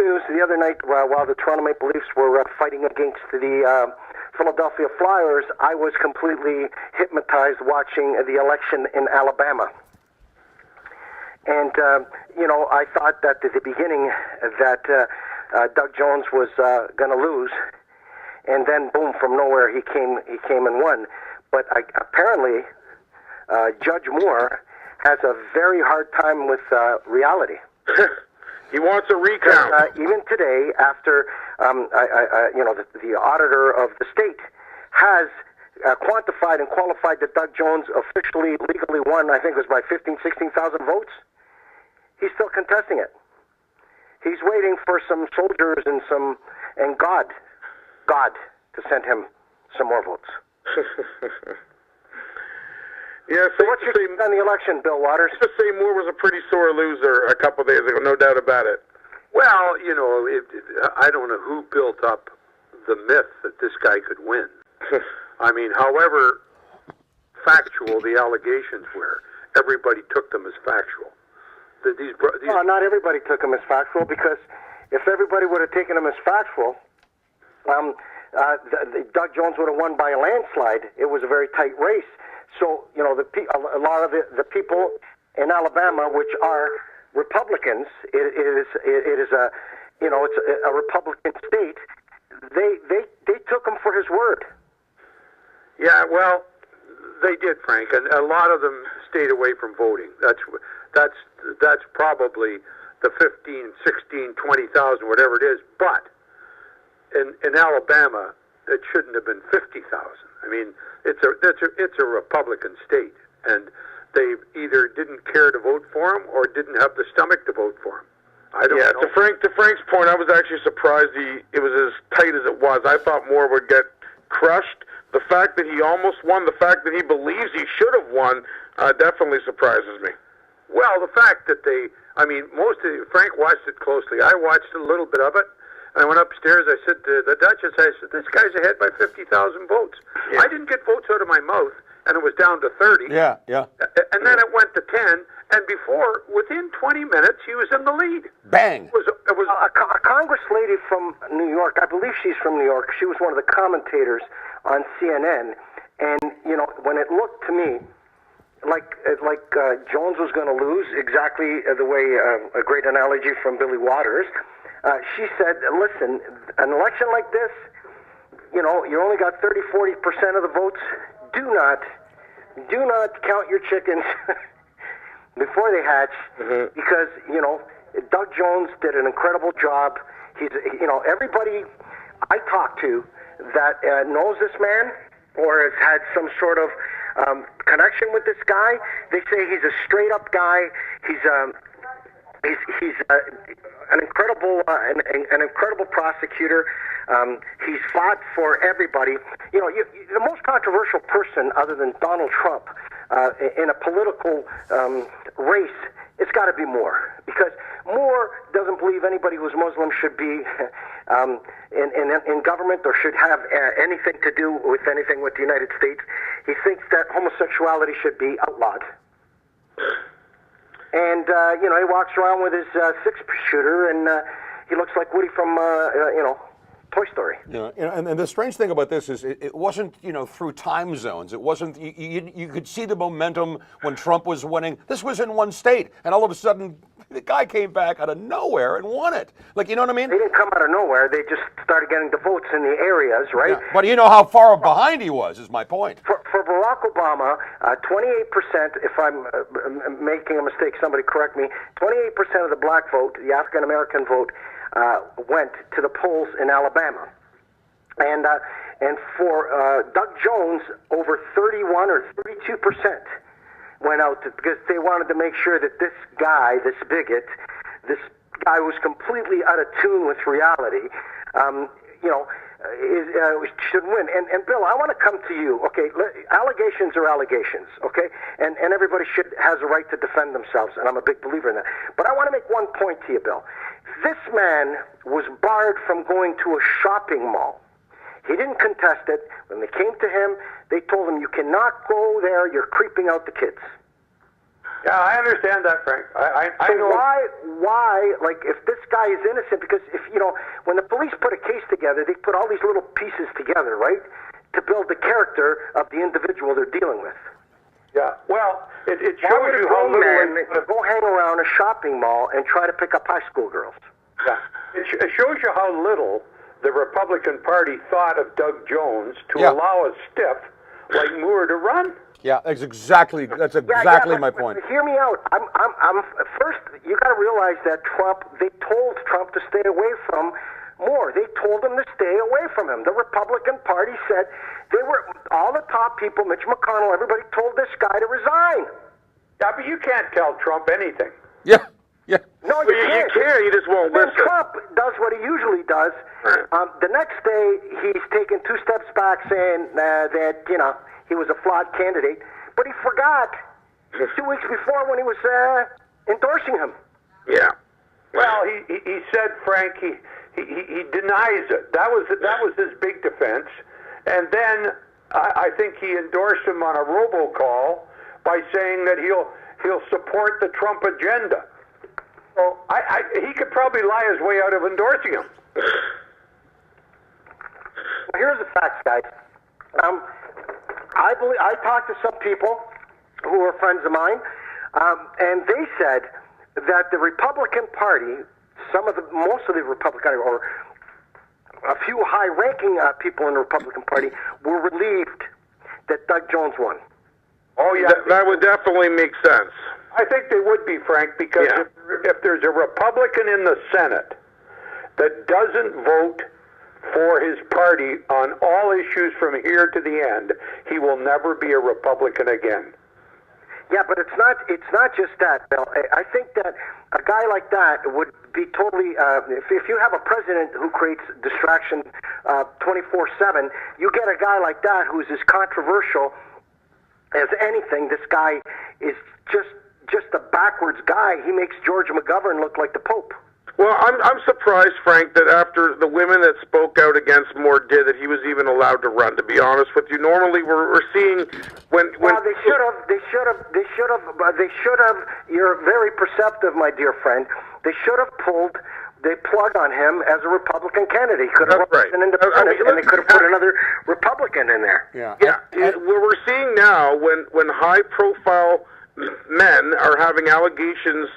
news the other night while the Toronto Maple Leafs were fighting against the Philadelphia Flyers. I was completely hypnotized watching the election in Alabama. And, I thought that at the beginning that Doug Jones was going to lose. And then, boom, from nowhere, he came and won. But apparently, Judge Moore has a very hard time with reality. He wants a recount. Even today, after the auditor of the state has quantified and qualified that Doug Jones officially, legally won, I think it was by 16,000 votes, he's still contesting it. He's waiting for some soldiers and God to send him some more votes. Yeah, so what's your take on the election, Bill Waters? To say Moore was a pretty sore loser a couple of days ago, no doubt about it. Well, I don't know who built up the myth that this guy could win. I mean, however factual the allegations were, everybody took them as factual. Well, not everybody took them as factual, because if everybody would have taken them as factual, Doug Jones would have won by a landslide. It was a very tight race. So, a lot of the people in Alabama, which are Republicans, it is a Republican state. They took him for his word. Yeah, well, they did, Frank, and a lot of them stayed away from voting. That's probably the 15, 16, 20,000, whatever it is. But in Alabama, it shouldn't have been 50,000. I mean, it's a Republican state, and they either didn't care to vote for him or didn't have the stomach to vote for him. I don't know. To Frank's point, I was actually surprised it was as tight as it was. I thought Moore would get crushed. The fact that he almost won, the fact that he believes he should have won, definitely surprises me. Well, the fact that Frank watched it closely. I watched a little bit of it. I went upstairs. I said to the Duchess, I said, this guy's ahead by 50,000 votes. Yeah. I didn't get votes out of my mouth, and it was down to 30. Yeah. And then it went to 10, and within 20 minutes, he was in the lead. Bang. It was a Congress lady from New York, I believe she's from New York, she was one of the commentators on CNN, and, when it looked to me like Jones was going to lose, exactly the way a great analogy from Billy Waters, she said, listen, an election like this, you only got 30-40% of the votes. Do not count your chickens before they hatch, because, Doug Jones did an incredible job. He's, everybody I talk to that knows this man or has had some sort of connection with this guy, they say he's a straight-up guy. He's an incredible prosecutor. He's fought for everybody. The most controversial person, other than Donald Trump, in a political race, it's got to be Moore, because Moore doesn't believe anybody who's Muslim should be in government or should have anything to do with anything with the United States. He thinks that homosexuality should be outlawed. And, he walks around with his six-shooter, and he looks like Woody from, Toy Story. Yeah, and the strange thing about this is it wasn't, through time zones. It wasn't, you could see the momentum when Trump was winning. This was in one state, and all of a sudden, the guy came back out of nowhere and won it. Like, you know what I mean? They didn't come out of nowhere. They just started getting the votes in the areas, right? Yeah. But you know how far behind he was, is my point. For Barack Obama, 28%, if I'm making a mistake, somebody correct me, 28% of the black vote, the African-American vote, went to the polls in Alabama. And for Doug Jones, over 31 or 32% went out because they wanted to make sure that this guy, this bigot, this guy was completely out of tune with reality, should win. And Bill, I want to come to you. Okay, allegations are allegations. Okay, and everybody has a right to defend themselves, and I'm a big believer in that. But I want to make one point to you, Bill. This man was barred from going to a shopping mall. He didn't contest it. When they came to him, they told him, you cannot go there, you're creeping out the kids. Yeah, I understand that, Frank. I So know. why, like, if this guy is innocent, because if, when the police put a case together, they put all these little pieces together, right, to build the character of the individual they're dealing with. Yeah, well, it Why shows would a you how grown little... man go hang around a shopping mall and try to pick up high school girls? Yeah. It shows you how little the Republican Party thought of Doug Jones to Yeah. allow a stiff like Moore to run. Yeah, that's exactly my point. But hear me out. I'm first. You got to realize that they told Trump to stay away from Moore. They told him to stay away from him. The Republican Party said all the top people, Mitch McConnell, everybody told this guy to resign. Yeah, but you can't tell Trump anything. Yeah. No, Well, you can. You just won't When listen. Trump does what he usually does, the next day he's taken 2 steps back, saying that he was a flawed candidate, but he forgot 2 weeks before when he was endorsing him. Yeah. Well, he said, Frank, he denies it. That was his big defense, and then I think he endorsed him on a robocall by saying that he'll support the Trump agenda. So he could probably lie his way out of endorsing him. Well, here's the facts, guys. I talked to some people who are friends of mine, and they said that the Republican Party, most of the Republican, or a few high-ranking people in the Republican Party, were relieved that Doug Jones won. Oh yeah, That would definitely make sense. I think they would be, Frank, because Yeah. if there's a Republican in the Senate that doesn't vote for his party on all issues from here to the end, he will never be a Republican again. Yeah, but it's not just that, Bill. I think that a guy like that would be totally. If you have a president who creates distraction 24/7, you get a guy like that who's as controversial as anything. This guy is just a backwards guy. He makes George McGovern look like the Pope. Well, I'm surprised, Frank, that after the women that spoke out against Moore did, that he was even allowed to run. To be honest with you, normally we're seeing when Well, they should have. You're very perceptive, my dear friend. They should have pulled the plug on him as a Republican candidate. He could have That's run right. as an independent, and they could have put another Republican in there. Yeah. what we're seeing now, when high-profile men are having allegations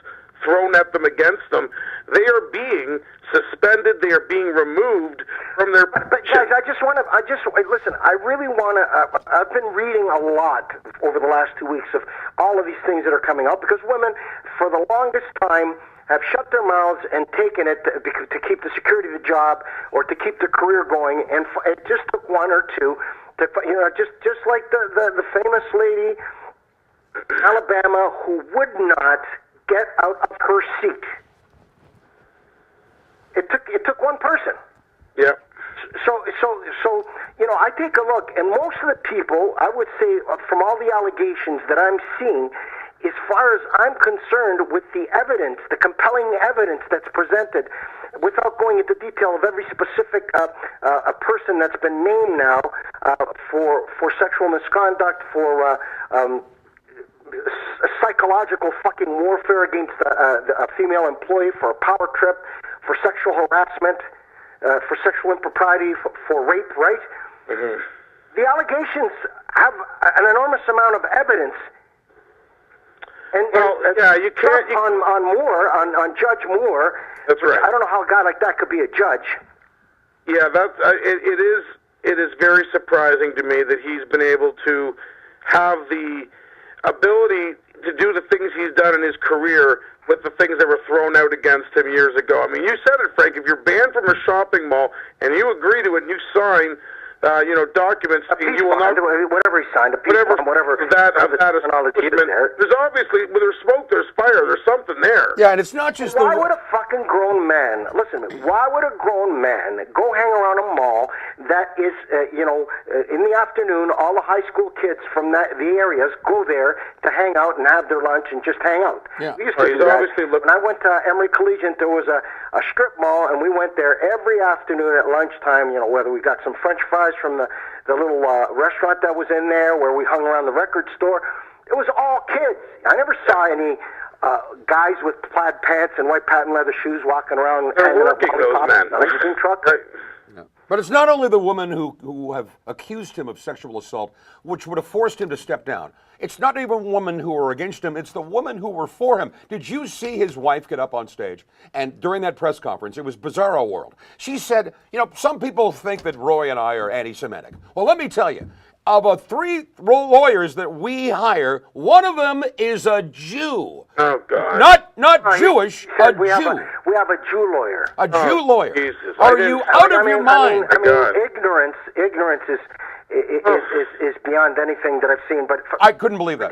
thrown at them against them, they are being suspended. They are being removed from their But position. guys, listen. I really want to. I've been reading a lot over the last 2 weeks of all of these things that are coming out because women, for the longest time, have shut their mouths and taken it to keep the security of the job or to keep their career going. And it just took one or two to, just like the famous lady, Alabama, who would not get out of her seat. It took one person. Yeah. So I take a look, and most of the people, I would say, from all the allegations that I'm seeing, as far as I'm concerned, with the evidence, the compelling evidence that's presented, without going into detail of every specific a person that's been named now for sexual misconduct, for psychological fucking warfare against a female employee, for a power trip, for sexual harassment, for sexual impropriety, for rape, right? Mm-hmm. The allegations have an enormous amount of evidence. And you can't on Moore, on Judge Moore. That's right. I don't know how a guy like that could be a judge. Yeah, that's it is very surprising to me that he's been able to have the ability to do the things he's done in his career with the things that were thrown out against him years ago. I mean, you said it, Frank. If you're banned from a shopping mall and you agree to it and you sign, documents, you will not. Whatever he signed, a peace bond, whatever. That terminology is there. There's obviously, where there's smoke, there's fire. There's something there. Yeah, and it's not just Why would a fucking grown man, listen to me, why would a grown man go hang around a mall that is, in the afternoon, all the high school kids from the areas go there to hang out and have their lunch and just hang out. Yeah. We used to He's do that. obviously When I went to Emory Collegiate, there was a strip mall, and we went there every afternoon at lunchtime, whether we got some French fries from the little restaurant that was in there, where we hung around the record store. It was all all kids. I never saw any guys with plaid pants and white patent leather shoes walking around They're hanging up working, those lollipops men. in an ice cream truck. But it's not only the women who have accused him of sexual assault, which would have forced him to step down. It's not even women who were against him, it's the women who were for him. Did you see his wife get up on stage? And during that press conference, it was Bizarro World. She said, some people think that Roy and I are anti-Semitic. Well, let me tell you, of the 3 lawyers that we hire, one of them is a Jew. Oh, God. Not Jewish, a we Jew. Have a Jew lawyer. A Jew lawyer. Jesus. Are you out of your mind? God. Ignorance is beyond anything that I've seen. But I couldn't believe that.